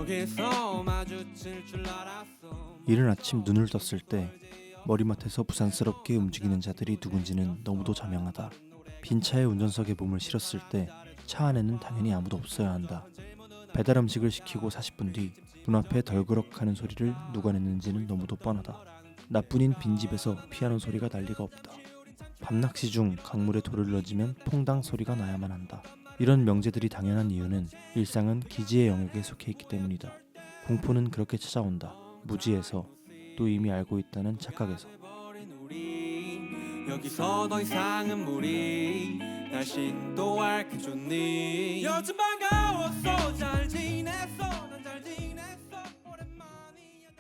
여기서 마주칠 줄 알았어. 이른 아침 눈을 떴을 때 머리맡에서 부산스럽게 움직이는 자들이 누군지는 너무도 자명하다. 빈 차에 운전석에 몸을 실었을 때 차 안에는 당연히 아무도 없어야 한다. 배달 음식을 시키고 40분 뒤 눈앞에 덜그럭하는 소리를 누가 냈는지는 너무도 뻔하다. 나뿐인 빈집에서 피아노 소리가 난리가 없다. 밤낚시 중 강물에 돌을 넣어지면 퐁당 소리가 나야만 한다. 이런 명제들이 당연한 이유는 일상은 기지의 영역에 속해 있기 때문이다. 공포는 그렇게 찾아온다. 무지에서, 또 이미 알고 있다는 착각에서. 여기서 더 이상은 무리. 날씬도 앓기 좋니. 요즘 반가웠어. 잘 지냈어. 난 잘 지냈어. 오랜만이야.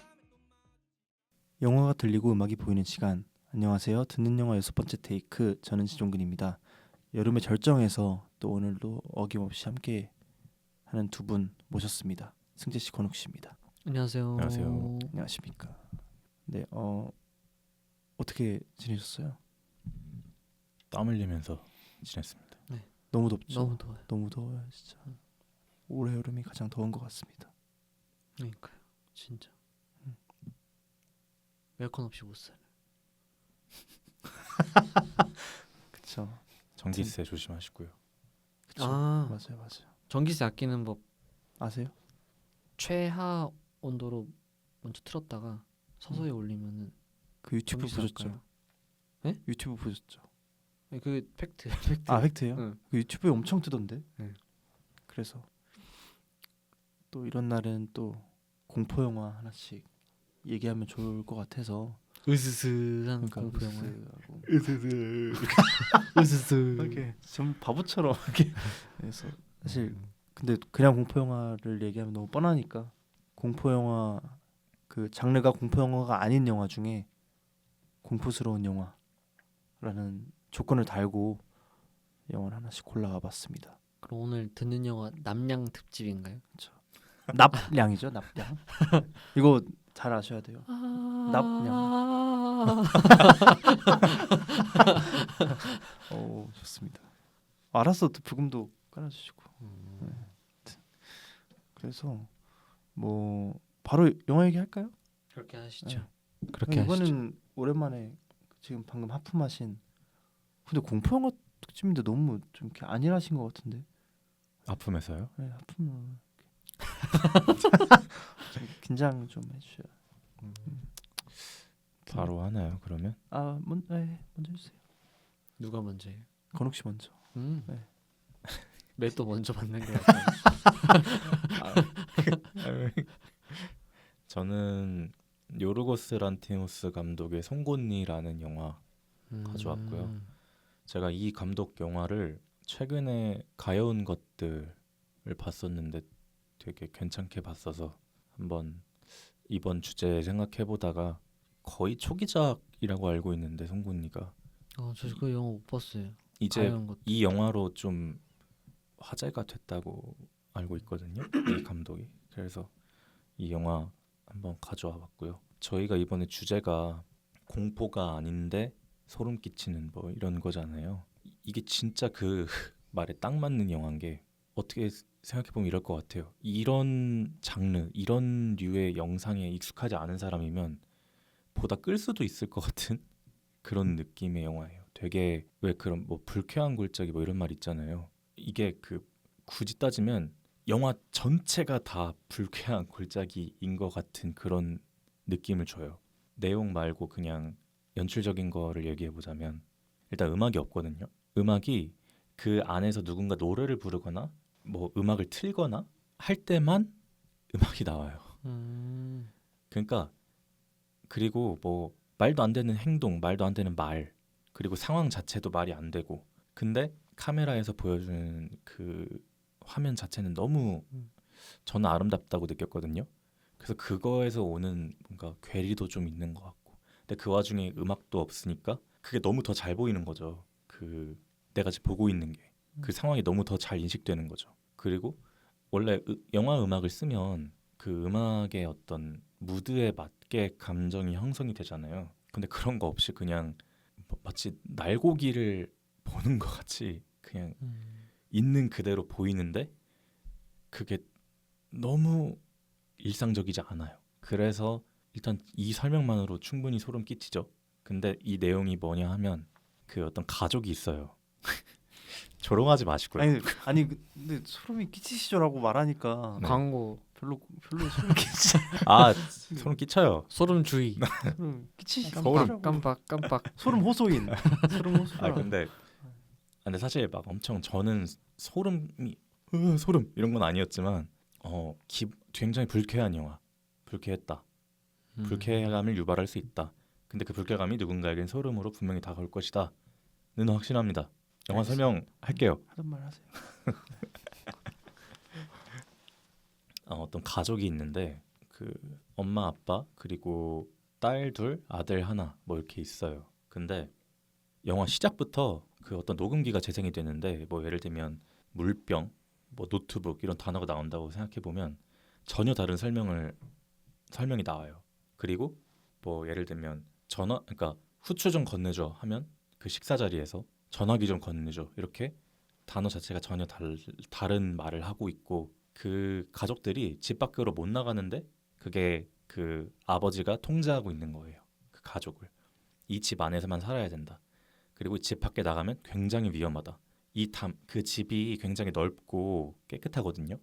영화가 들리고 음악이 보이는 시간. 안녕하세요. 듣는 영화 6번째 테이크, 저는 지종근입니다. 여름의 절정에서 또 오늘도 어김없이 함께 하는 두 분 모셨습니다. 승재씨, 권욱씨입니다. 안녕하세요. 안녕하세요. 안녕하십니까. 네, 어떻게 지내셨어요? 땀 흘리면서 지냈습니다. 너무 덥죠? 너무 더워요. 너무 더워요, 진짜. 올해 여름이 가장 더운 것 같습니다. 그러니까요. 진짜. 에어컨 없이 못 살아요. 그쵸? 전기세 조심하시고요. 그쵸? 아. 맞아요. 전기세 아끼는 법 아세요? 최하 온도로 먼저 틀었다가 서서히 올리면은 그 유튜브 전기세 보셨죠? 아까요. 네? 유튜브 보셨죠? 그 팩트. 아, 팩트예요? 응. 그 유튜브에 엄청 뜨던데. 네. 그래서 또 이런 날은 또 공포 영화 하나씩 얘기하면 좋을 것 같아서. 으스스한 그러니까 공포 영화. 으스스 으스스. 이렇게 좀 바보처럼 이렇게. 그래서 사실 근데 그냥 공포 영화를 얘기하면 너무 뻔하니까 공포 영화 그 장르가 공포 영화가 아닌 영화 중에 공포스러운 영화라는 조건을 달고 영화를 하나씩 골라와봤습니다. 그럼 오늘 듣는 영화 남양 특집인가요? 납량이죠, 납량. 이거 잘 아셔야 돼요. 오, 좋습니다. 알았어, 또 부금도 깔아주시고. 네. 그래서 뭐 바로 영화 얘기할까요? 그렇게 하시죠. 네. 그렇게 하시죠. 이거는 오랜만에 지금 방금 하품하신. 근데 공포 영화 특집인데 너무 좀 이렇게 안일하신 것 같은데. 아픔에서요? 네, 하품을 좀 긴장 좀 해주셔요. 바로 하나요? 그러면 먼저 해주세요. 누가 먼저예요? 건욱 씨 먼저. 네. 맵도 먼저 받는 거 같아요. 저는 요르고스 란티모스 감독의 송곳니라는 영화 가져왔고요. 제가 이 감독 영화를 최근에 가여운 것들을 봤었는데 되게 괜찮게 봤어서 한번 이번 주제 생각해보다가 거의 초기작이라고 알고 있는데 송곳니가 저 그 영화 못 봤어요. 이제 가여운 것도. 이 영화로 좀 화제가 됐다고 알고 있거든요. 이 감독이. 그래서 이 영화 한번 가져와 봤고요. 저희가 이번에 주제가 공포가 아닌데 소름 끼치는 뭐 이런 거잖아요. 이게 진짜 그 말에 딱 맞는 영화인 게, 어떻게 생각해보면 이럴 것 같아요. 이런 장르, 이런 류의 영상에 익숙하지 않은 사람이면 보다 끌 수도 있을 것 같은 그런 느낌의 영화예요. 되게 왜 그런 뭐 불쾌한 골짜기 뭐 이런 말 있잖아요. 이게 그 굳이 따지면 영화 전체가 다 불쾌한 골짜기인 것 같은 그런 느낌을 줘요. 내용 말고 그냥 연출적인 거를 얘기해 보자면, 일단 음악이 없거든요. 음악이 그 안에서 누군가 노래를 부르거나 뭐 음악을 틀거나 할 때만 음악이 나와요. 그러니까 그리고 뭐 말도 안 되는 행동, 말도 안 되는 말, 그리고 상황 자체도 말이 안 되고, 근데 카메라에서 보여주는 그 화면 자체는 너무 저는 아름답다고 느꼈거든요. 그래서 그거에서 오는 뭔가 괴리도 좀 있는 것 같고, 근데 그 와중에 음악도 없으니까 그게 너무 더 잘 보이는 거죠. 그 내가 지금 보고 있는 게 그 상황이 너무 더 잘 인식되는 거죠. 그리고 원래 영화 음악을 쓰면 그 음악의 어떤 무드에 맞게 감정이 형성이 되잖아요. 근데 그런 거 없이 그냥 마치 날고기를 보는 것 같이 그냥 있는 그대로 보이는데, 그게 너무 일상적이지 않아요. 그래서 일단 이 설명만으로 충분히 소름 끼치죠. 근데 이 내용이 뭐냐 하면 그 어떤 가족이 있어요. 조롱하지 마시고요. 아니 근데 소름이 끼치시죠라고 말하니까 네. 광고 별로 소름 끼치 아 소름 끼쳐요. 소름 주의. 소름 끼치시라고 깜빡 깜빡 깜빡. 소름 호소인 소름 호소. 아 근데 사실 막 엄청 저는 소름이 소름 이런 건 아니었지만 굉장히 불쾌한 영화. 불쾌했다. 불쾌감을 유발할 수 있다. 근데 그 불쾌감이 누군가에겐 소름으로 분명히 다가올 것이다. 는 확신합니다. 영화 설명할게요. 하던 말 하세요. 어떤 가족이 있는데 그 엄마 아빠 그리고 딸 둘 아들 하나 뭐 이렇게 있어요. 근데 영화 시작부터 그 어떤 녹음기가 재생이 되는데 뭐 예를 들면 물병 뭐 노트북 이런 단어가 나온다고 생각해 보면 전혀 다른 설명이 나와요. 그리고 뭐 예를 들면 그러니까 후추 좀 건네줘 하면 그 식사 자리에서 전화기 좀 건네줘 이렇게 단어 자체가 전혀 다른 말을 하고 있고 그 가족들이 집 밖으로 못 나가는데 그게 그 아버지가 통제하고 있는 거예요. 그 가족을 이 집 안에서만 살아야 된다. 그리고 집 밖에 나가면 굉장히 위험하다. 그 집이 굉장히 넓고 깨끗하거든요.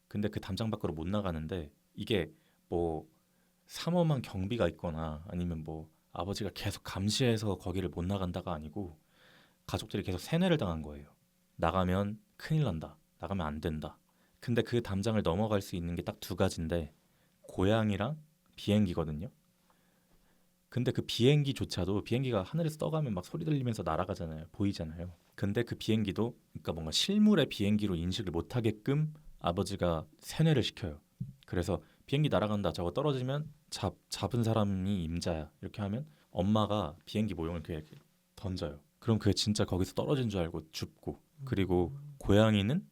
근데 그 담장 밖으로 못 나가는데 이게 뭐 삼엄한 경비가 있거나 아니면 뭐 아버지가 계속 감시해서 거기를 못 나간다가 아니고 가족들이 계속 세뇌를 당한 거예요. 나가면 큰일 난다. 나가면 안 된다. 근데 그 담장을 넘어갈 수 있는 게 딱 두 가지인데 고양이랑 비행기거든요. 근데 그 비행기조차도 비행기가 하늘에서 떠가면 막 소리 들리면서 날아가잖아요. 보이잖아요. 근데 그 비행기도 그러니까 뭔가 실물의 비행기로 인식을 못하게끔 아버지가 세뇌를 시켜요. 그래서 비행기 날아간다. 저거 떨어지면 잡은 사람이 임자야. 이렇게 하면 엄마가 비행기 모형을 이렇게 던져요. 그럼 그게 진짜 거기서 떨어진 줄 알고 죽고 그리고 고양이는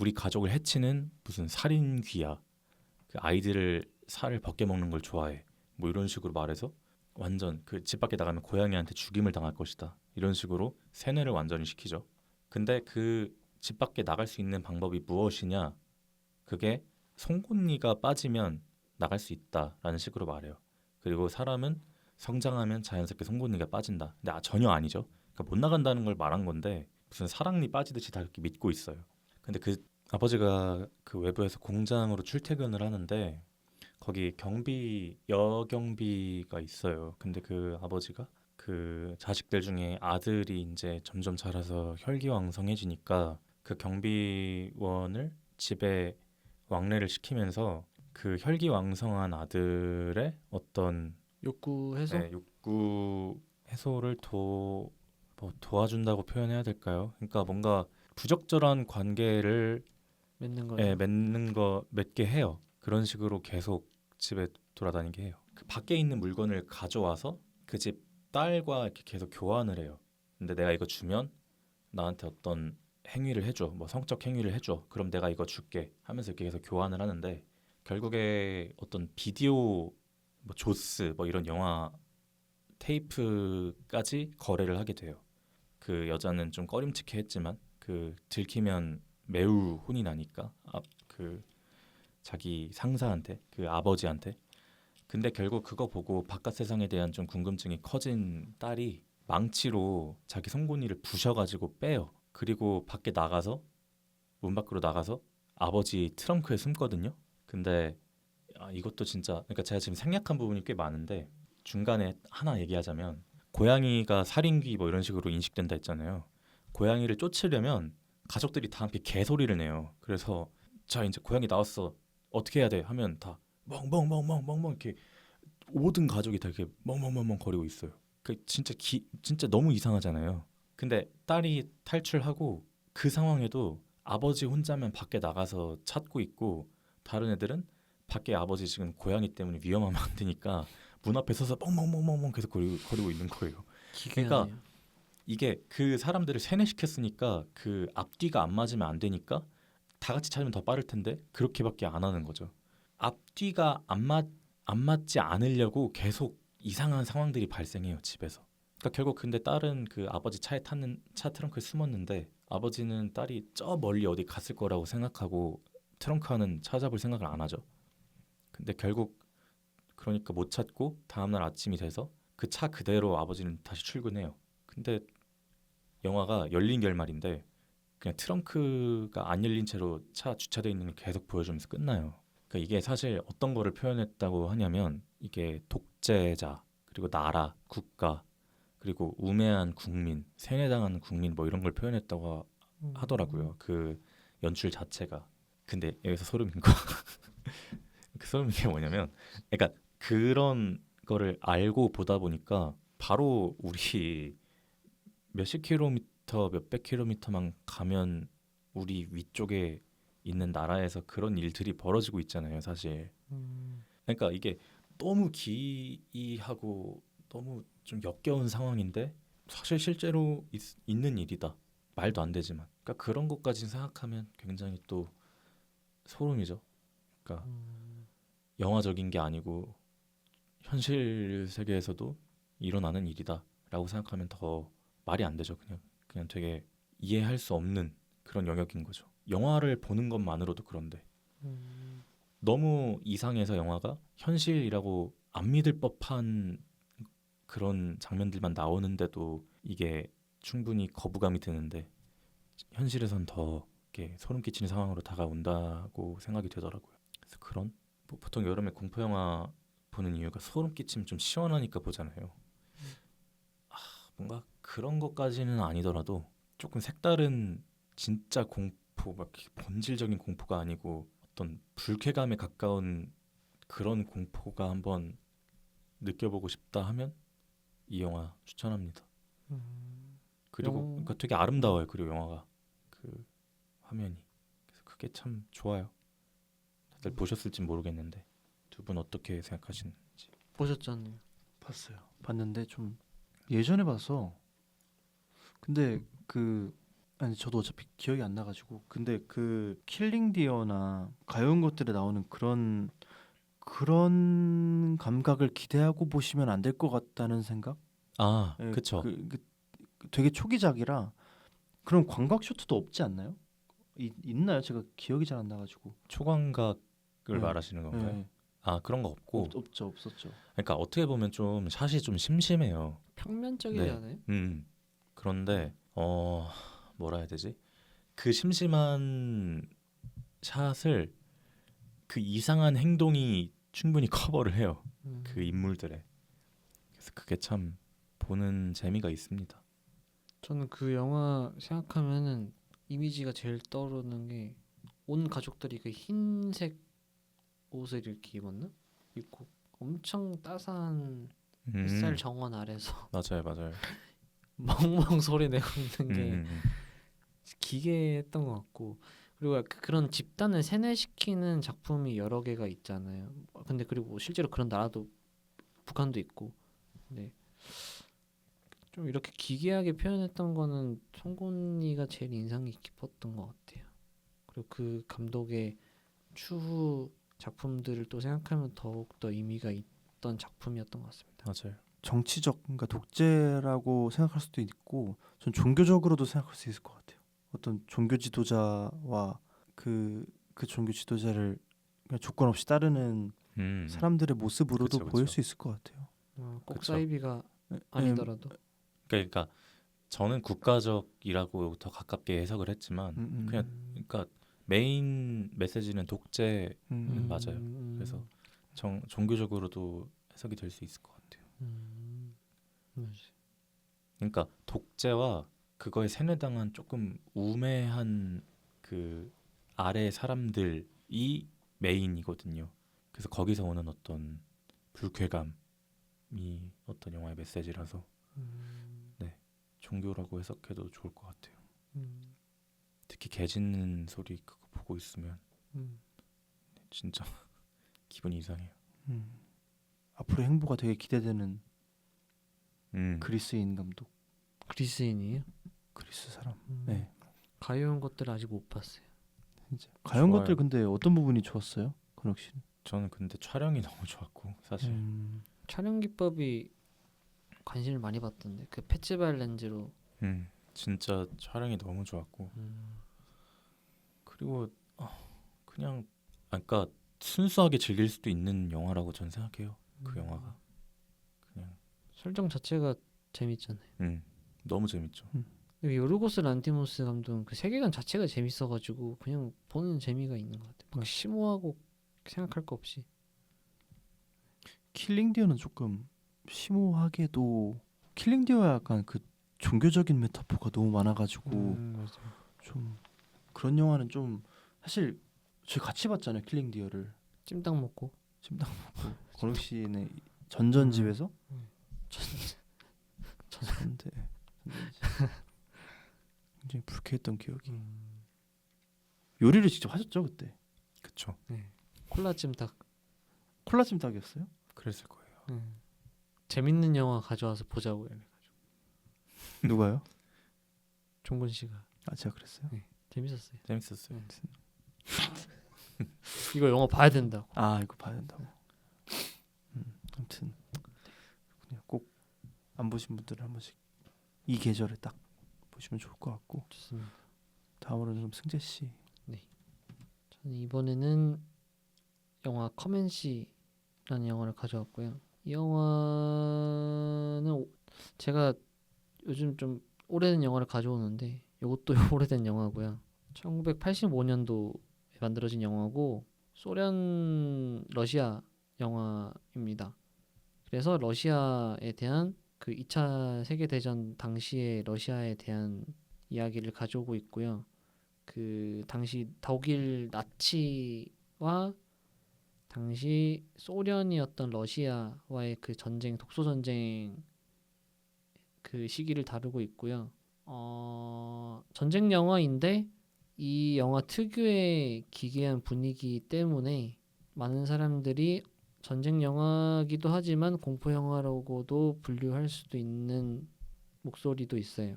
우리 가족을 해치는 무슨 살인귀야. 그 아이들을 살을 벗겨 먹는 걸 좋아해. 뭐 이런 식으로 말해서 완전 그 집 밖에 나가면 고양이한테 죽임을 당할 것이다. 이런 식으로 세뇌를 완전히 시키죠. 근데 그 집 밖에 나갈 수 있는 방법이 무엇이냐? 그게 송곳니가 빠지면 나갈 수 있다라는 식으로 말해요. 그리고 사람은 성장하면 자연스럽게 송곳니가 빠진다. 근데 전혀 아니죠. 그러니까 못 나간다는 걸 말한 건데 무슨 사랑니 빠지듯이 다 이렇게 믿고 있어요. 근데 그 아버지가 그 외부에서 공장으로 출퇴근을 하는데 거기 여경비가 있어요. 근데 그 아버지가 그 자식들 중에 아들이 이제 점점 자라서 혈기왕성해지니까 그 경비원을 집에 왕래를 시키면서 그 혈기왕성한 아들의 어떤 욕구 해소. 네, 욕구 해소를 도와준다고 표현해야 될까요? 그러니까 뭔가 부적절한 관계를 맺게 해요. 그런 식으로 계속 집에 돌아다니게 해요. 그 밖에 있는 물건을 가져와서 그 집 딸과 이렇게 계속 교환을 해요. 근데 내가 이거 주면 나한테 어떤 행위를 해줘, 뭐 성적 행위를 해줘. 그럼 내가 이거 줄게 하면서 이렇게 계속 교환을 하는데 결국에 어떤 비디오, 뭐 조스, 뭐 이런 영화 테이프까지 거래를 하게 돼요. 그 여자는 좀 꺼림칙해했지만 그 들키면 매우 혼이 나니까 그 자기 상사한테 그 아버지한테. 근데 결국 그거 보고 바깥 세상에 대한 좀 궁금증이 커진 딸이 망치로 자기 송곳니를 부셔가지고 빼요. 그리고 밖에 나가서 문 밖으로 나가서 아버지 트렁크에 숨거든요. 근데 이것도 진짜 그러니까 제가 지금 생략한 부분이 꽤 많은데 중간에 하나 얘기하자면 고양이가 살인귀 뭐 이런 식으로 인식된다 했잖아요. 고양이를 쫓으려면 가족들이 다 함께 개소리를 내요. 그래서 자 이제 고양이 나왔어 어떻게 해야 돼 하면 다 멍멍멍멍멍멍 이렇게 모든 가족이 다 이렇게 멍멍멍멍 거리고 있어요. 그 진짜 너무 이상하잖아요. 근데 딸이 탈출하고 그 상황에도 아버지 혼자면 밖에 나가서 찾고 있고 다른 애들은 밖에 아버지 지금 고양이 때문에 위험하면 안 되니까 문 앞에 서서 멍멍멍멍멍 계속 거리고 있는 거예요. 그러니까 이게 그 사람들을 세뇌시켰으니까 그 앞뒤가 안 맞으면 안 되니까 다 같이 찾으면 더 빠를 텐데 그렇게밖에 안 하는 거죠. 앞뒤가 안 맞지 않으려고 계속 이상한 상황들이 발생해요 집에서. 그러니까 결국 근데 딸은 그 아버지 차에 탔는 차 트렁크에 숨었는데 아버지는 딸이 저 멀리 어디 갔을 거라고 생각하고 트렁크 안은 찾아볼 생각을 안 하죠. 근데 결국 그러니까 못 찾고 다음날 아침이 돼서 그 차 그대로 아버지는 다시 출근해요. 근데 영화가 열린 결말인데 그냥 트렁크가 안 열린 채로 차 주차돼 있는 걸 계속 보여주면서 끝나요. 그러니까 이게 사실 어떤 거를 표현했다고 하냐면 이게 독재자 그리고 나라, 국가 그리고 우매한 국민, 세뇌당한 국민 뭐 이런 걸 표현했다고 하더라고요. 그 연출 자체가. 근데 여기서 소름인 거. 그 소름인 게 뭐냐면, 그러니까 그런 거를 알고 보다 보니까 바로 우리 몇십 킬로미터, 몇백 킬로미터만 가면 우리 위쪽에 있는 나라에서 그런 일들이 벌어지고 있잖아요, 사실. 그러니까 이게 너무 기이하고 너무 좀 역겨운 상황인데 사실 실제로 있는 일이다. 말도 안 되지만. 그러니까 그런 것까지 생각하면 굉장히 또 소름이죠. 그러니까 영화적인 게 아니고 현실 세계에서도 일어나는 일이다라고 생각하면 더 말이 안 되죠. 그냥 되게 이해할 수 없는 그런 영역인 거죠. 영화를 보는 것만으로도 그런데 너무 이상해서 영화가 현실이라고 안 믿을 법한 그런 장면들만 나오는데도 이게 충분히 거부감이 드는데 현실에선 더 이렇게 소름 끼치는 상황으로 다가온다고 생각이 되더라고요. 그래서 그런 뭐 보통 여름에 공포 영화 보는 이유가 소름 끼치면 좀 시원하니까 보잖아요. 뭔가 그런 것까지는 아니더라도 조금 색다른 진짜 공포, 막 이렇게 본질적인 공포가 아니고 어떤 불쾌감에 가까운 그런 공포가 한번 느껴보고 싶다 하면 이 영화 추천합니다. 그리고 그러니까 되게 아름다워요. 그리고 영화가 그 화면이 그래서 그게 참 좋아요. 다들 보셨을지 모르겠는데 두 분 어떻게 생각하시는지. 보셨잖아요. 봤어요. 봤는데 좀 예전에 봐서 근데 아니 저도 어차피 기억이 안 나가지고 근데 그 킬링 디어나 가여운 것들에 나오는 그런 감각을 기대하고 보시면 안 될 것 같다는 생각? 예, 그쵸. 되게 초기작이라 그런 광각 쇼트도 없지 않나요? 있나요? 제가 기억이 잘 안 나가지고. 초광각을 네. 말하시는 건가요? 네. 그런 거 없고. 없었죠. 그러니까 어떻게 보면 좀 샷이 좀 심심해요. 평면적이잖아요. 그런데 뭐라 해야 되지? 그 심심한 샷을 그 이상한 행동이 충분히 커버를 해요. 그 인물들의. 그래서 그게 참 보는 재미가 있습니다. 저는 그 영화 생각하면은 이미지가 제일 떠오르는 게 온 가족들이 그 흰색 옷을 이렇게 입고 엄청 따스한 햇살 정원 아래서 맞아요. 멍멍 소리 내고 있는 게 음. 기괴했던 것 같고 그리고 그런 집단을 세뇌시키는 작품이 여러 개가 있잖아요. 근데 그리고 실제로 그런 나라도 북한도 있고 근데 좀 이렇게 기괴하게 표현했던 거는 송곳니가 제일 인상이 깊었던 것 같아요. 그리고 그 감독의 추후 작품들을 또 생각하면 더욱더 의미가 있던 작품이었던 것 같습니다. 맞아요. 정치적, 그러니까 독재라고 생각할 수도 있고, 전 종교적으로도 생각할 수 있을 것 같아요. 어떤 종교 지도자와 그 종교 지도자를 그냥 조건 없이 따르는 사람들의 모습으로도 그쵸. 보일 수 있을 것 같아요. 꼭 그쵸. 사이비가 아니더라도 그러니까 저는 국가적이라고 더 가깝게 해석을 했지만 그냥 그러니까 메인 메시지는 독재 맞아요. 그래서 종교적으로도 해석이 될 수 있을 것 같아요. 그러니까 독재와 그거에 세뇌당한 조금 우매한 그 아래 사람들이 메인이거든요. 그래서 거기서 오는 어떤 불쾌감이 어떤 영화의 메시지라서 네, 종교라고 해석해도 좋을 것 같아요. 특히 개 짖는 소리 그거 보고 있으면 진짜 기분이 이상해요. 앞으로 행보가 되게 기대되는 음. 그리스인 감독, 그리스인이에요? 그리스 사람. 네, 가여운 것들 아직 못 봤어요. 진짜. 가연 좋아요. 것들 근데 어떤 부분이 좋았어요, 건욱 씨는? 저는 근데 촬영이 너무 좋았고 사실 촬영 기법이 관심을 많이 받던데 그 패치발 렌즈로 진짜 촬영이 너무 좋았고 그리고 그냥 그러니까 순수하게 즐길 수도 있는 영화라고 저는 생각해요. 그 영화가 그냥 설정 자체가 재밌잖아요. 너무 재밌죠. 근데 요르고스 란티모스 감독은 그 세계관 자체가 재밌어가지고 그냥 보는 재미가 있는 것 같아요. 막 심오하고 생각할 거 없이. 킬링 디어는 조금 심오하게도 킬링 디어야 약간 그 종교적인 메타포가 너무 많아가지고 맞아요. 좀 그런 영화는 좀 사실 저희 같이 봤잖아요. 킬링 디어를 찜닭 먹고. 찜닭 먹고 권욱 씨네 전전집에서 전대 굉장히 불쾌했던 기억이. 요리를 직접 하셨죠 그때? 그쵸. 콜라 찜닭. 콜라 찜닭이었어요? 그랬을 거예요. 재밌는 영화 가져와서 보자고 해가지고. 누가요? 종근 씨가. 아 제가 그랬어요? 재밌었어요. 재밌었어요. 이거 영화 봐야 된다고. 아 이거 봐야 된다고. 아무튼 그냥 꼭 안 보신 분들은 한 번씩 이 계절에 딱 보시면 좋을 것 같고. 좋습니다. 다음으로는 좀 승재 씨. 저는 이번에는 영화 커맨시라는 영화를 가져왔고요. 이 영화는 제가 요즘 좀 오래된 영화를 가져오는데 이것도 오래된 영화고요. 1985년도에 만들어진 영화고 소련 러시아 영화입니다. 그래서 러시아에 대한 그 2차 세계대전 당시의 러시아에 대한 이야기를 가져오고 있고요. 그 당시 독일 나치와 당시 소련이었던 러시아와의 그 전쟁, 독소 전쟁 그 시기를 다루고 있고요. 전쟁 영화인데 이 영화 특유의 기괴한 분위기 때문에 많은 사람들이 전쟁 영화기도 하지만 공포 영화라고도 분류할 수도 있는 목소리도 있어요.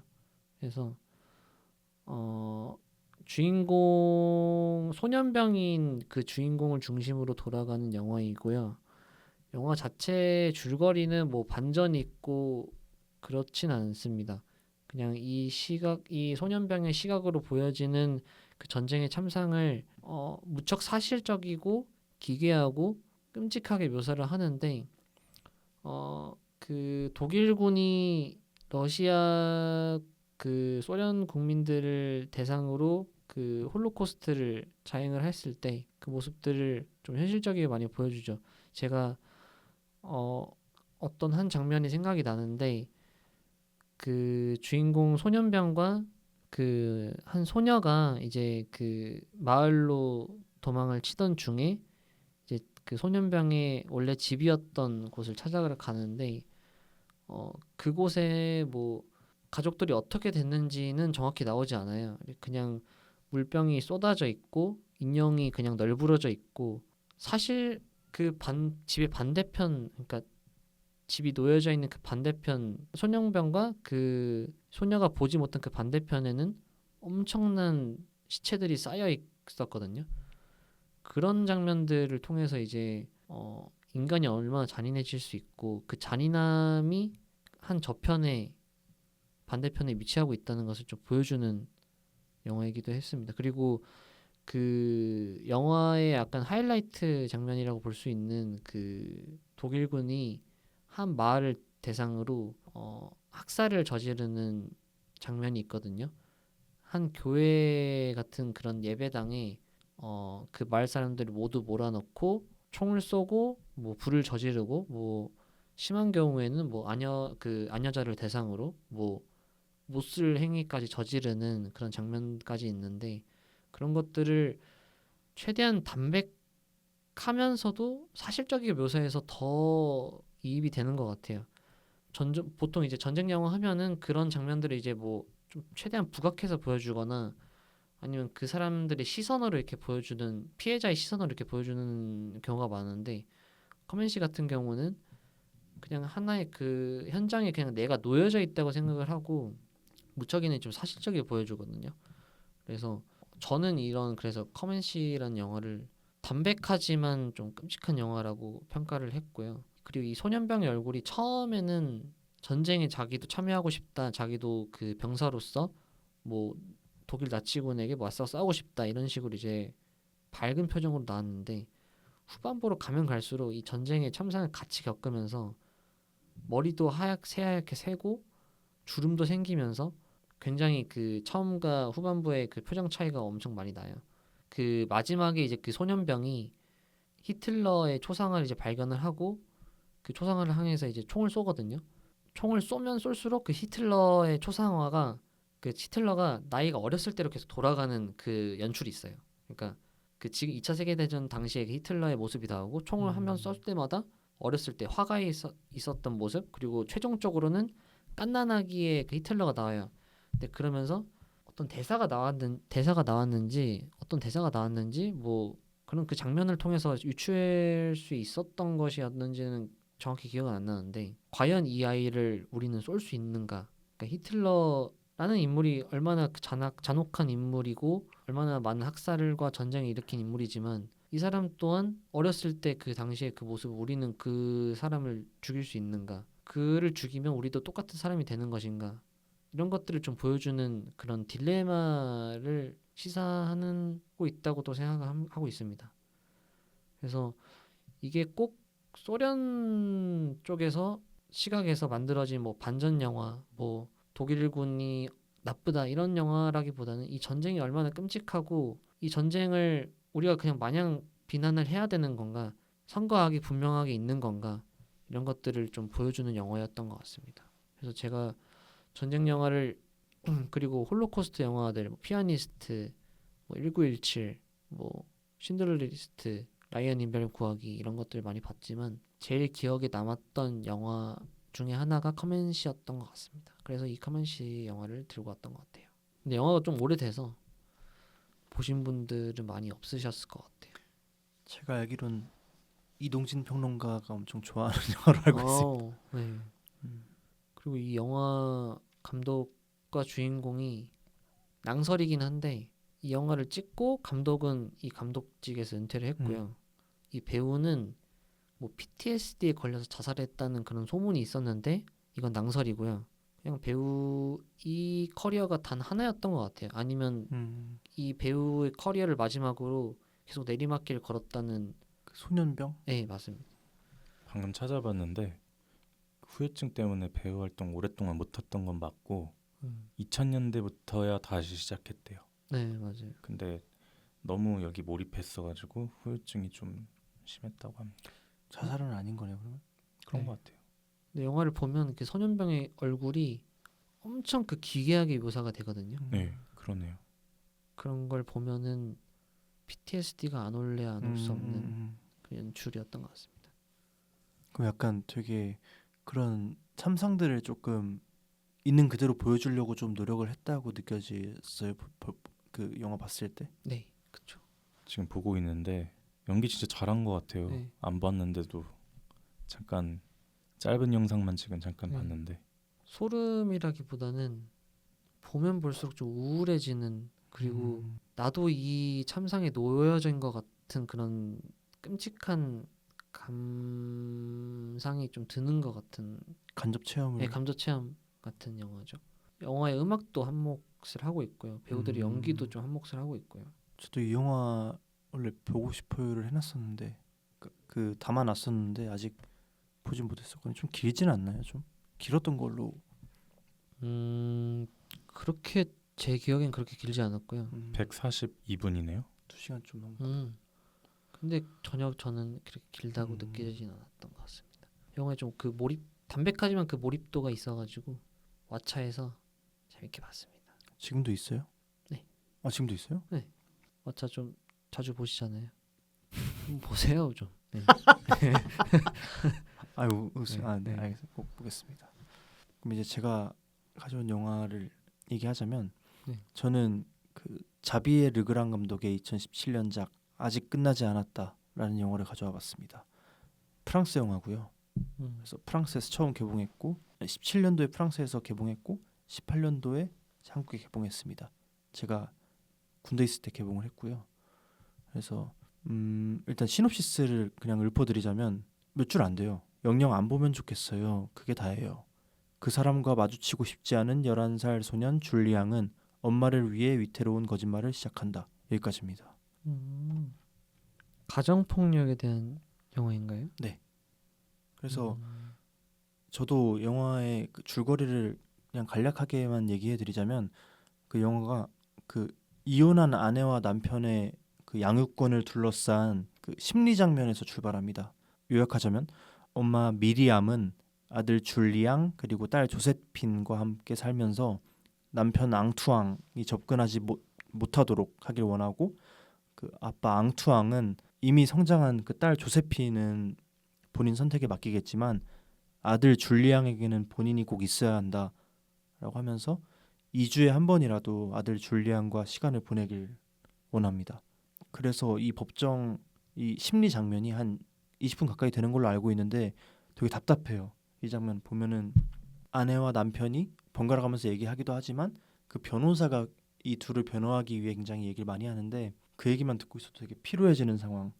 그래서 주인공 소년병인 그 주인공을 중심으로 돌아가는 영화이고요. 영화 자체 줄거리는 뭐 반전이 있고 그렇진 않습니다. 그냥 이 소년병의 시각으로 보여지는 그 전쟁의 참상을 무척 사실적이고 기괴하고 끔찍하게 묘사를 하는데 그 독일군이 러시아 그 소련 국민들을 대상으로 그 홀로코스트를 자행을 했을 때 그 모습들을 좀 현실적이게 많이 보여주죠. 제가 어떤 한 장면이 생각이 나는데 그 주인공 소년병과 그 한 소녀가 이제 그 마을로 도망을 치던 중에 이제 그 소년병의 원래 집이었던 곳을 찾아가러 가는데 그곳에 뭐 가족들이 어떻게 됐는지는 정확히 나오지 않아요. 그냥 물병이 쏟아져 있고 인형이 그냥 널브러져 있고 사실 그 집의 반대편 그러니까 집이 놓여져 있는 그 반대편 소년병과 그 소녀가 보지 못한 그 반대편에는 엄청난 시체들이 쌓여 있었거든요. 그런 장면들을 통해서 이제 인간이 얼마나 잔인해질 수 있고 그 잔인함이 한 저편에 반대편에 위치하고 있다는 것을 좀 보여주는 영화이기도 했습니다. 그리고 그 영화의 약간 하이라이트 장면이라고 볼 수 있는 그 독일군이 한 마을을 대상으로 학살을 저지르는 장면이 있거든요. 한 교회 같은 그런 예배당에 그 마을 사람들을 모두 몰아넣고 총을 쏘고 뭐 불을 저지르고 뭐 심한 경우에는 뭐 아녀자를 대상으로 뭐 못 쓸 행위까지 저지르는 그런 장면까지 있는데 그런 것들을 최대한 담백하면서도 사실적이게 묘사해서 더 이입이 되는 것 같아요. 보통 이제 전쟁 영화 하면은 그런 장면들을 이제 뭐 좀 최대한 부각해서 보여주거나 아니면 그 사람들의 시선으로 이렇게 보여주는 피해자의 시선으로 이렇게 보여주는 경우가 많은데 커맨시 같은 경우는 그냥 하나의 그 현장에 그냥 내가 놓여져 있다고 생각을 하고 무척이나 좀 사실적이게 보여주거든요. 그래서 저는 그래서 커맨시라는 영화를 담백하지만 좀 끔찍한 영화라고 평가를 했고요. 그리고 이 소년병의 얼굴이 처음에는 전쟁에 자기도 참여하고 싶다, 자기도 그 병사로서 뭐 독일 나치군에게 맞서 싸우고 싶다 이런 식으로 이제 밝은 표정으로 나왔는데 후반부로 가면 갈수록 이 전쟁의 참상을 같이 겪으면서 머리도 새하얗게 새고 주름도 생기면서 굉장히 그 처음과 후반부의 그 표정 차이가 엄청 많이 나요. 그 마지막에 이제 그 소년병이 히틀러의 초상화를 이제 발견을 하고 그 초상화를 향해서 이제 총을 쏘거든요. 총을 쏘면 쏠수록 그 히틀러의 초상화가 그 히틀러가 나이가 어렸을 때로 계속 돌아가는 그 연출이 있어요. 그러니까 그 지금 2차 세계대전 당시에 그 히틀러의 모습이 나오고 총을 한 번 쏠 때마다 어렸을 때 화가에 있었던 모습 그리고 최종적으로는 갓난아기의 그 히틀러가 나와요. 근데 그러면서 어떤 대사가 나왔는지 뭐 그런 그 장면을 통해서 유추할 수 있었던 것이었는지는 정확히 기억은 안 나는데 과연 이 아이를 우리는 쏠 수 있는가? 그러니까 히틀러라는 인물이 얼마나 그 잔혹한 인물이고 얼마나 많은 학살과 전쟁을 일으킨 인물이지만 이 사람 또한 어렸을 때 그 당시의 그 모습 우리는 그 사람을 죽일 수 있는가? 그를 죽이면 우리도 똑같은 사람이 되는 것인가? 이런 것들을 좀 보여주는 그런 딜레마를 시사하고 있다고도 생각하고 있습니다. 그래서 이게 꼭 소련 쪽에서 시각에서 만들어진 뭐 반전 영화, 뭐 독일군이 나쁘다 이런 영화라기보다는 이 전쟁이 얼마나 끔찍하고 이 전쟁을 우리가 그냥 마냥 비난을 해야 되는 건가, 선과악이 분명하게 있는 건가 이런 것들을 좀 보여주는 영화였던 것 같습니다. 그래서 제가 전쟁 영화를 그리고 홀로코스트 영화들, 뭐 피아니스트, 뭐 1917, 뭐 신들러 리스트, 라이언 인벨 구하기 이런 것들 많이 봤지만 제일 기억에 남았던 영화 중에 하나가 커맨시였던 것 같습니다. 그래서 이 커맨시 영화를 들고 왔던 것 같아요. 근데 영화가 좀 오래돼서 보신 분들은 많이 없으셨을 것 같아요. 제가 알기론 이동진 평론가가 엄청 좋아하는 영화로 알고 있습니다. 네. 그리고 이 영화 감독과 주인공이 낭설이긴 한데 이 영화를 찍고 감독은 이 감독직에서 은퇴를 했고요. 이 배우는 뭐 PTSD에 걸려서 자살했다는 그런 소문이 있었는데 이건 낭설이고요. 그냥 배우 이 커리어가 단 하나였던 것 같아요. 아니면 이 배우의 커리어를 마지막으로 계속 내리막길 걸었다는 그 소년병? 네, 맞습니다. 방금 찾아봤는데 후유증 때문에 배우 활동 오랫동안 못했던 건 맞고 2000년대부터야 다시 시작했대요. 네, 맞아요. 근데 너무 여기 몰입했어가지고 후유증이 좀 심했다고 합니다. 자살은 아닌 거네요, 그러면? 그런 네. 것 같아요. 근데 영화를 보면 그 소년병의 얼굴이 엄청 그 기괴하게 묘사가 되거든요. 네, 그러네요. 그런 걸 보면은 PTSD가 안 올래야 안 올 수 없는 그 연출이었던 것 같습니다. 그럼 약간 되게 그런 참상들을 조금 있는 그대로 보여주려고 좀 노력을 했다고 느껴졌어요. 그 영화 봤을 때. 네, 그렇죠. 지금 보고 있는데 연기 진짜 잘한 것 같아요. 네. 안 봤는데도 잠깐 짧은 영상만 지금 잠깐 네. 봤는데 소름이라기보다는 보면 볼수록 좀 우울해지는 그리고 나도 이 참상에 놓여진 것 같은 그런 끔찍한 감상이 좀 드는 것 같은 간접 체험을. 네, 감정 체험 같은 영화죠. 영화의 음악도 한몫을 하고 있고요. 배우들의 연기도 좀 한몫을 하고 있고요. 저도 이 영화 원래 보고 싶어요를 해놨었는데 그 담아놨었는데 아직 보진 못했었거든요. 좀 길진 않나요? 좀 길었던 걸로. 그렇게 제 기억엔 그렇게 길지 않았고요. 142분이네요. 2시간 좀 넘고. 근데 전혀 저는 그렇게 길다고 느끼진 않았던 것 같습니다. 영화에 좀 그 몰입 담백하지만 그 몰입도가 있어가지고 왓챠에서 재밌게 봤습니다. 지금도 있어요? 네. 아 지금도 있어요? 네. 왓챠 좀 자주 보시잖아요. 보세요 좀. 네. 아유, 네. 알겠습니다. 꼭 보겠습니다. 그럼 이제 제가 가져온 영화를 얘기하자면 네. 저는 그 자비에 르그랑 감독의 2017년작 아직 끝나지 않았다라는 영화를 가져와 봤습니다. 프랑스 영화고요. 그래서 프랑스에서 처음 개봉했고 17년도에 프랑스에서 개봉했고 18년도에 한국에 개봉했습니다. 제가 군대 있을 때 개봉을 했고요. 그래서 일단 시놉시스를 그냥 읊어드리자면 몇 줄 안 돼요. 영영 안 보면 좋겠어요. 그게 다예요. 그 사람과 마주치고 싶지 않은 11살 소년 줄리앙은 엄마를 위해 위태로운 거짓말을 시작한다. 여기까지입니다. 가정 폭력에 대한 영화인가요? 그래서 음. 저도 영화의 그 줄거리를 그냥 간략하게만 얘기해드리자면 그 영화가 그 이혼한 아내와 남편의 그 양육권을 둘러싼 그 심리 장면에서 출발합니다. 요약하자면 엄마 미리암은 아들 줄리앙 그리고 딸 조세핀과 함께 살면서 남편 앙투앙이 접근하지 못하도록 하길 원하고 그 아빠 앙투앙은 이미 성장한 그 딸 조세핀은 본인 선택에 맡기겠지만 아들 줄리앙에게는 본인이 꼭 있어야 한다라고 하면서 2주에 한 번이라도 아들 줄리앙과 시간을 보내길 원합니다. 그래서 이 법정 이 심리 장면이 한 20분 가까이 되는 걸로 알고 있는데 되게 답답해요. 이 장면 보면은 아내와 남편이 번갈아 가면서 얘기하기도 하지만 그 변호사가 이 둘을 변호하기 위해 굉장히 얘기를 많이 하는데 그 얘기만 듣고 있어도 되게 피로해지는 상황.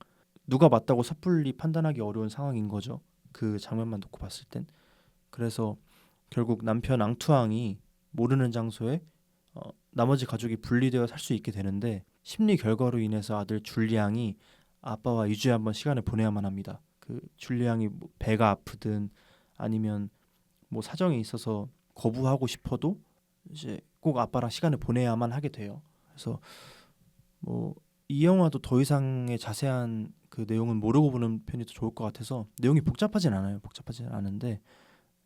누가 맞다고 섣불리 판단하기 어려운 상황인 거죠. 그 장면만 놓고 봤을 땐. 그래서 결국 남편 앙투앙이 모르는 장소에 나머지 가족이 분리되어 살 수 있게 되는데 심리 결과로 인해서 아들 줄리앙이 아빠와 2주에 한 번 시간을 보내야만 합니다. 그 줄리앙이 뭐 배가 아프든 아니면 뭐 사정이 있어서 거부하고 싶어도 이제 꼭 아빠랑 시간을 보내야만 하게 돼요. 그래서 뭐 이 영화도 더 이상의 자세한 그 내용은 모르고 보는 편이 더 좋을 것 같아서 내용이 복잡하진 않아요. 복잡하진 않은데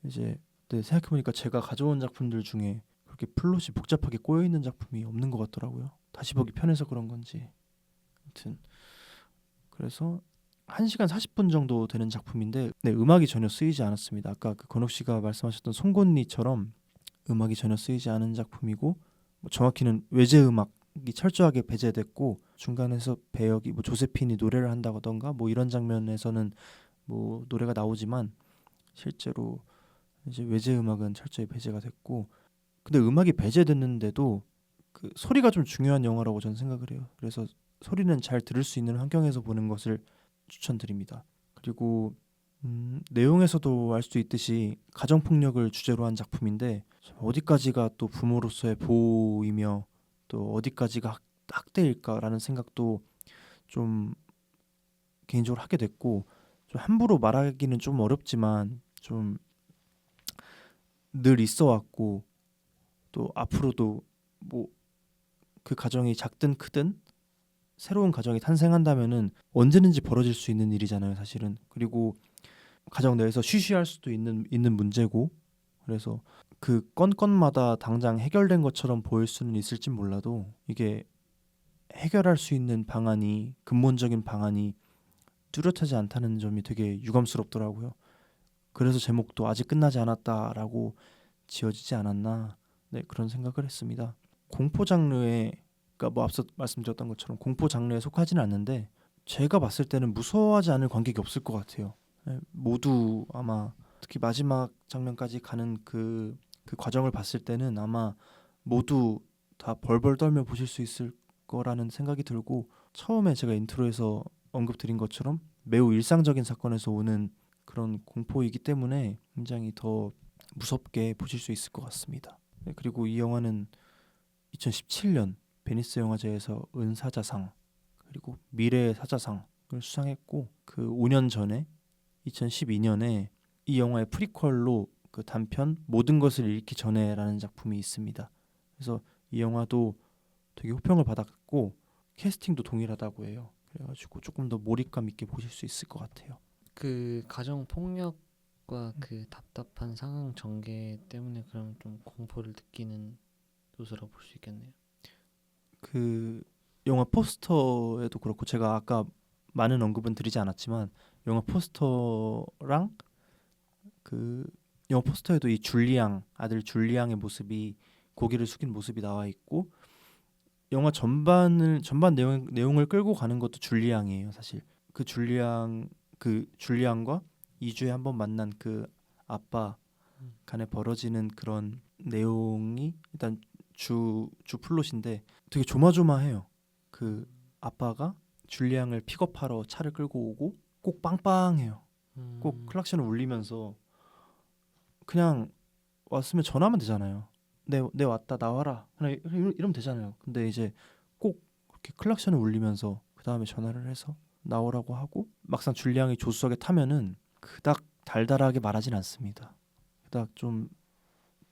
이제 생각해보니까 제가 가져온 작품들 중에 그렇게 플롯이 복잡하게 꼬여 있는 작품이 없는 것 같더라고요. 다시 보기 편해서 그런 건지. 아무튼 그래서 1시간 40분 정도 되는 작품인데 음악이 전혀 쓰이지 않았습니다. 아까 그 건욱 씨가 말씀하셨던 송곳니처럼 음악이 전혀 쓰이지 않은 작품이고 뭐 정확히는 외제 음악이 철저하게 배제됐고 중간에서 배역이 뭐 조세핀이 노래를 한다던가 뭐 이런 장면에서는 뭐 노래가 나오지만 실제로 이제 외제 음악은 철저히 배제가 됐고 근데 음악이 배제됐는데도 그 소리가 좀 중요한 영화라고 저는 생각을 해요. 그래서 소리는 잘 들을 수 있는 환경에서 보는 것을 추천드립니다. 그리고 내용에서도 알 수 있듯이 가정폭력을 주제로 한 작품인데 어디까지가 또 부모로서의 보호이며 또 어디까지가 학대일까라는 생각도 좀 개인적으로 하게 됐고 좀 함부로 말하기는 좀 어렵지만 좀 늘 있어 왔고 또 앞으로도 뭐 그 가정이 작든 크든 새로운 가정이 탄생한다면은 언제든지 벌어질 수 있는 일이잖아요, 사실은. 그리고 가정 내에서 쉬쉬할 수도 있는 문제고 그래서 그 건건마다 당장 해결된 것처럼 보일 수는 있을진 몰라도 이게 해결할 수 있는 방안이 근본적인 방안이 뚜렷하지 않다는 점이 되게 유감스럽더라고요. 그래서 제목도 아직 끝나지 않았다라고 지어지지 않았나 그런 생각을 했습니다. 공포 장르에 그러니까 뭐 앞서 말씀드렸던 것처럼 공포 장르에 속하지는 않는데 제가 봤을 때는 무서워하지 않을 관객이 없을 것 같아요. 모두 아마 특히 마지막 장면까지 가는 그 과정을 봤을 때는 아마 모두 다 벌벌 떨며 보실 수 있을 거라는 생각이 들고 처음에 제가 인트로에서 언급드린 것처럼 매우 일상적인 사건에서 오는 그런 공포이기 때문에 굉장히 더 무섭게 보실 수 있을 것 같습니다. 그리고 이 영화는 2017년 베니스 영화제에서 은사자상 그리고 미래의 사자상을 수상했고 그 5년 전에 2012년에 이 영화의 프리퀄로 그 단편 모든 것을 잃기 전에라는 작품이 있습니다. 그래서 이 영화도 되게 호평을 받았고 캐스팅도 동일하다고 해요. 그래가지고 조금 더 몰입감 있게 보실 수 있을 것 같아요. 그 가정 폭력과 그 답답한 상황 전개 때문에 그럼 좀 공포를 느끼는 요소라고 볼 수 있겠네요. 그 영화 포스터에도 그렇고 제가 아까 많은 언급은 드리지 않았지만 영화 포스터랑 그 영화 포스터에도 이 줄리앙 아들 줄리앙의 모습이 고개를 숙인 모습이 나와 있고 영화 전반 내용을 끌고 가는 것도 줄리앙이에요. 사실 그 줄리앙과 2주에 한 번 만난 그 아빠 간에 벌어지는 그런 내용이 일단 주 플롯인데 되게 조마조마해요. 그 아빠가 줄리앙을 픽업하러 차를 끌고 오고 꼭 빵빵해요. 꼭 클락션을 울리면서 그냥 왔으면 전화하면 되잖아요. 내 왔다 나와라 이러면 되잖아요. 근데 이제 꼭 그렇게 클락션을 울리면서 그 다음에 전화를 해서 나오라고 하고 막상 줄리앙이 조수석에 타면은 그닥 달달하게 말하진 않습니다. 그닥 좀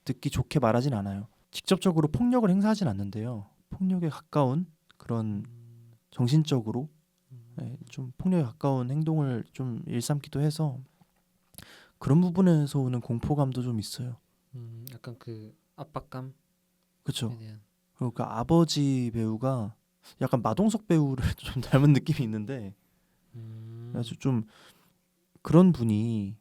듣기 좋게 말하진 않아요. 직접적으로 폭력을 행사하진 않는데요. 폭력에 가까운 그런 정신적으로 좀 폭력에 가까운 행동을 좀 일삼기도 해서 그런 부분에서 오는 공포감도 좀 있어요. 약간 그 압박감에 그렇죠. 대한. 그리고 그 아버지 배우가 약간 마동석 배우를 좀 닮은 느낌이 있는데 그래서 좀 그런 분이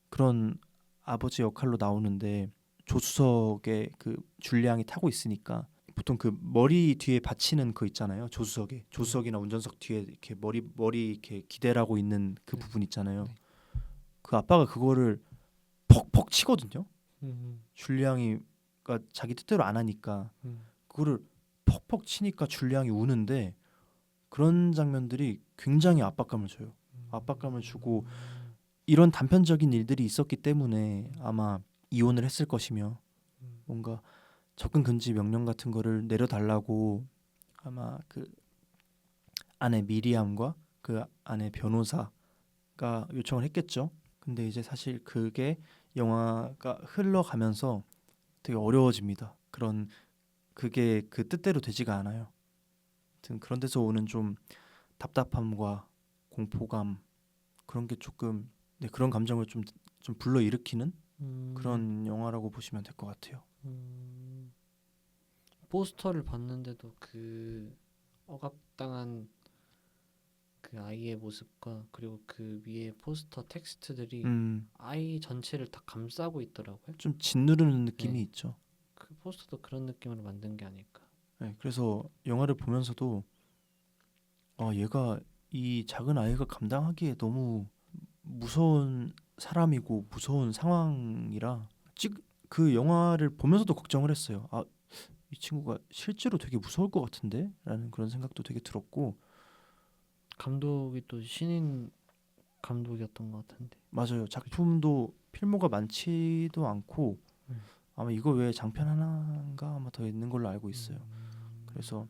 그런 아버지 역할로 나오는데 조수석에 그 줄리앙이 타고 있으니까 보통 그 머리 뒤에 받치는 거 있잖아요. 조수석이나 운전석 뒤에 이렇게 머리 이렇게 기대라고 있는 그 네. 부분 있잖아요. 네. 그 아빠가 그거를 퍽퍽 치거든요. 음. 줄리앙이 그러니까 자기 뜻대로 안 하니까 음. 그거를 퍽퍽 치니까 줄리앙이 우는데 그런 장면들이 굉장히 압박감을 줘요. 압박감을 주고 이런 단편적인 일들이 있었기 때문에 아마 이혼을 했을 것이며 뭔가 접근 금지 명령 같은 거를 내려달라고 아마 그 아내 미리암과 그 아내 변호사가 요청을 했겠죠. 근데 이제 사실 그게 영화가 흘러가면서 되게 어려워집니다. 그게 그 뜻대로 되지가 않아요. 아무튼 그런 데서 오는 좀 답답함과 공포감 그런 게 조금 그런 감정을 좀 불러일으키는 그런 영화라고 보시면 될 것 같아요. 포스터를 봤는데도 그 억압당한 그 아이의 모습과 그리고 그 위에 포스터 텍스트들이 아이 전체를 다 감싸고 있더라고요. 좀 짓누르는 느낌이 네. 있죠. 그 포스터도 그런 느낌으로 만든 게 아닐까. 네, 그래서 영화를 보면서도 얘가 이 작은 아이가 감당하기에 너무 무서운 사람이고 무서운 상황이라 그 영화를 보면서도 걱정을 했어요. 이 친구가 실제로 되게 무서울 것 같은데? 라는 그런 생각도 되게 들었고 감독이 또 신인 감독이었던 것 같은데. 맞아요. 작품도 필모가 많지도 않고 아마 이거 외에 장편 하나인가 아마 더 있는 걸로 알고 있어요. 그래서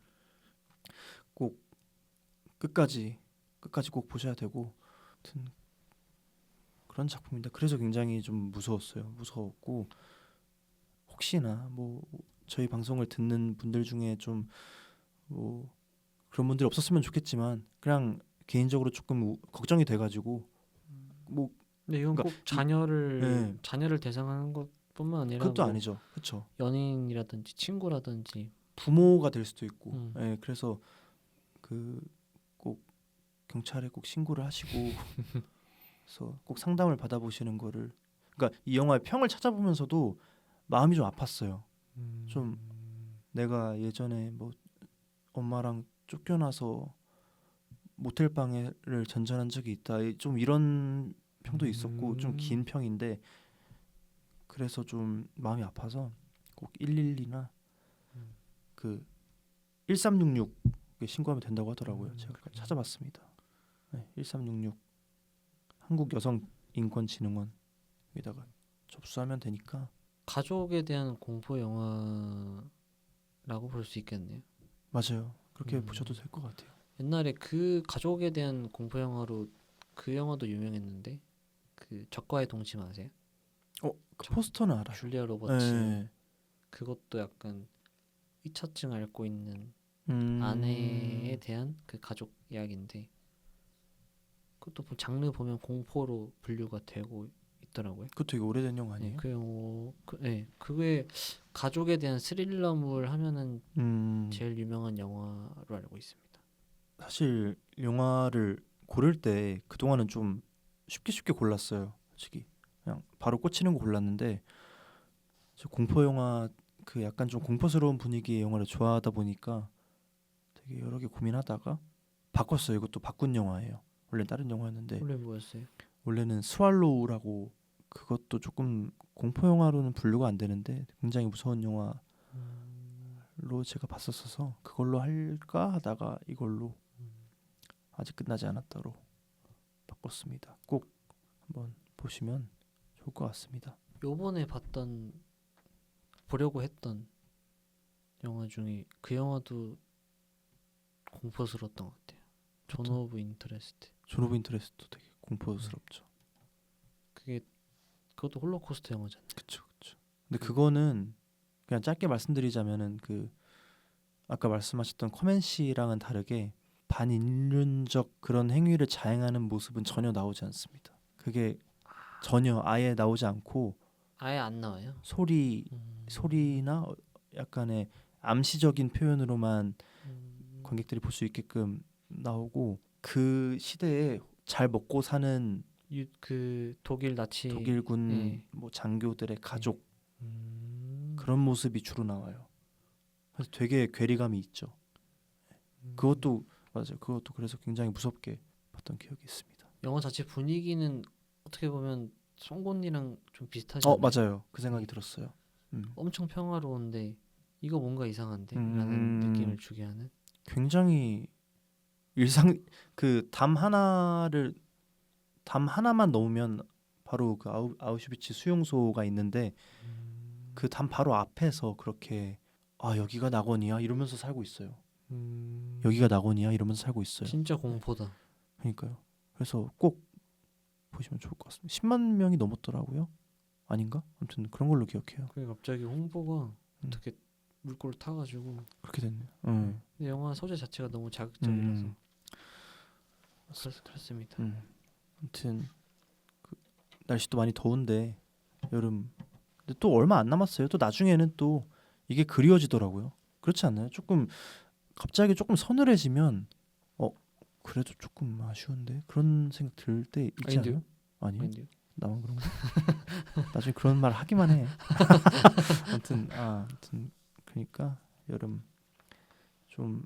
꼭 끝까지 꼭 보셔야 되고 아무튼 그런 작품인데 그래서 굉장히 좀 무서웠고 혹시나 뭐 저희 방송을 듣는 분들 중에 좀 뭐 그런 분들이 없었으면 좋겠지만 그냥 개인적으로 조금 걱정이 돼가지고 뭐 근데 이건 그러니까 꼭 자녀를 네. 자녀를 대상하는 것뿐만 아니라 그것도 뭐 아니죠. 그렇죠. 연인이라든지 친구라든지 부모가 될 수도 있고 음. 그래서 그 꼭 경찰에 꼭 신고를 하시고 그래서 꼭 상담을 받아보시는 거를 그러니까 이 영화의 평을 찾아보면서도 마음이 좀 아팠어요. 좀 내가 예전에 뭐 엄마랑 쫓겨나서 모텔 방해를 전전한 적이 있다. 좀 이런 평도 있었고 좀 긴 평인데 그래서 좀 마음이 아파서 꼭 112나 그 1366에 신고하면 된다고 하더라고요. 제가 찾아봤습니다. 네, 1366 한국 여성 인권진흥원 여기다가 접수하면 되니까 가족에 대한 공포 영화라고 볼 수 있겠네요. 맞아요. 그렇게 보셔도 될 것 같아요. 옛날에 그 가족에 대한 공포 영화로 그 영화도 유명했는데 그 적과의 동침 아세요? 그 포스터는 알아요. 줄리아 로버츠. 네. 그것도 약간 위처증 앓고 있는 음. 아내에 대한 그 가족 이야기인데 그것도 장르 보면 공포로 분류가 되고 있더라고요. 그거 되게 오래된 영화 아니에요? 그게 가족에 대한 스릴러물 하면은 음. 제일 유명한 영화로 알고 있습니다. 사실 영화를 고를 때 그동안은 좀 쉽게 골랐어요. 솔직히 그냥 바로 꽂히는 거 골랐는데 저 공포 영화 그 약간 좀 공포스러운 분위기의 영화를 좋아하다 보니까 되게 여러 개 고민하다가 바꿨어요. 이것도 바꾼 영화예요. 원래 다른 영화였는데 원래 뭐였어요? 원래는 스왈로우라고 그것도 조금 공포 영화로는 분류가 안 되는데 굉장히 무서운 영화로 제가 봤었어서 그걸로 할까 하다가 이걸로 아직 끝나지 않았다로 바꿨습니다. 꼭 한번 보시면 좋을 것 같습니다. 요번에 보려고 했던 영화 중에 그 영화도 공포스러웠던 것 같아요. 존 오브 인터레스트. 존 오브 인터레스트도 되게 공포스럽죠. 그것도 홀로코스트 영화잖아요. 그쵸. 근데 그거는 그냥 짧게 말씀드리자면은 그 아까 말씀하셨던 커맨시랑은 다르게 반인륜적 그런 행위를 자행하는 모습은 전혀 나오지 않습니다. 그게 전혀 아예 나오지 않고 아예 안 나와요. 소리나 약간의 암시적인 표현으로만 관객들이 볼 수 있게끔 나오고 그 시대에 잘 먹고 사는 그 독일 나치 독일군 예. 뭐 장교들의 가족 음. 그런 모습이 주로 나와요. 그래서 되게 괴리감이 있죠. 그것도 맞아요. 그것도 그래서 굉장히 무섭게 봤던 기억이 있습니다. 영화 자체 분위기는 어떻게 보면 송곳니랑 좀 비슷하죠. 맞아요. 그 생각이 들었어요. 엄청 평화로운데 이거 뭔가 이상한데 음. 라는 느낌을 주게 하는. 굉장히 일상 그 담 하나만 넣으면 바로 그 아우슈비츠 수용소가 있는데 그 담 바로 앞에서 그렇게 여기가 낙원이야 이러면서 살고 있어요. 여기가 낙원이야 이러면서 살고 있어요. 진짜 공포다. 그러니까요. 그래서 꼭 보시면 좋을 것 같습니다. 10만 명이 넘었더라고요. 아닌가? 아무튼 그런 걸로 기억해요. 그게 갑자기 홍보가 어떻게 물꼬를 타가지고 그렇게 됐네요. 근데 영화 소재 자체가 너무 자극적이라서 그렇습니다. 아무튼 날씨도 많이 더운데 여름 근데 또 얼마 안 남았어요. 또 나중에는 또 이게 그리워지더라고요. 그렇지 않나요? 갑자기 조금 서늘해지면 그래도 조금 아쉬운데 그런 생각 들 때 있지 아닌데요? 않아요? 아니요? 아닌데요? 나만 그런가? 나중에 그런 말 하기만 해. 아무튼 그러니까 여름 좀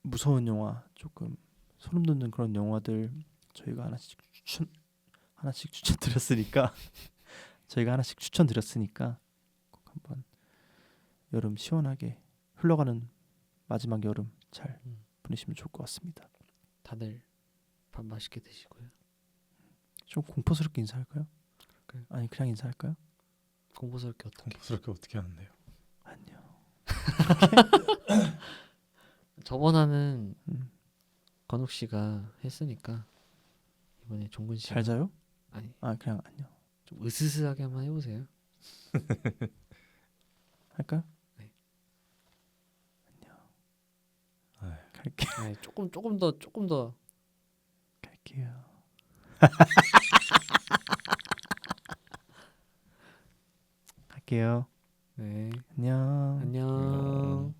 무서운 영화, 조금 소름 돋는 그런 영화들 저희가 하나씩 추천드렸으니까 꼭 한번 여름 시원하게 흘러가는 마지막 여름 잘 보내시면 좋을 것 같습니다. 다들 밥 맛있게 드시고요. 좀 공포스럽게 인사할까요? 그럴까요? 아니 그냥 인사할까요? 공포스럽게 어떻게? 공포스럽게 어떻게 하는데요? 안녕. 저번화는 건욱 씨가 했으니까 이번에 종근 씨가 잘 자요? 아니 그냥 안녕. 좀 으스스하게 한번 해보세요. 할까요? 네. 안녕. 갈게. 아니, 조금 더 갈게요. 갈게요. 네. 안녕. 안녕.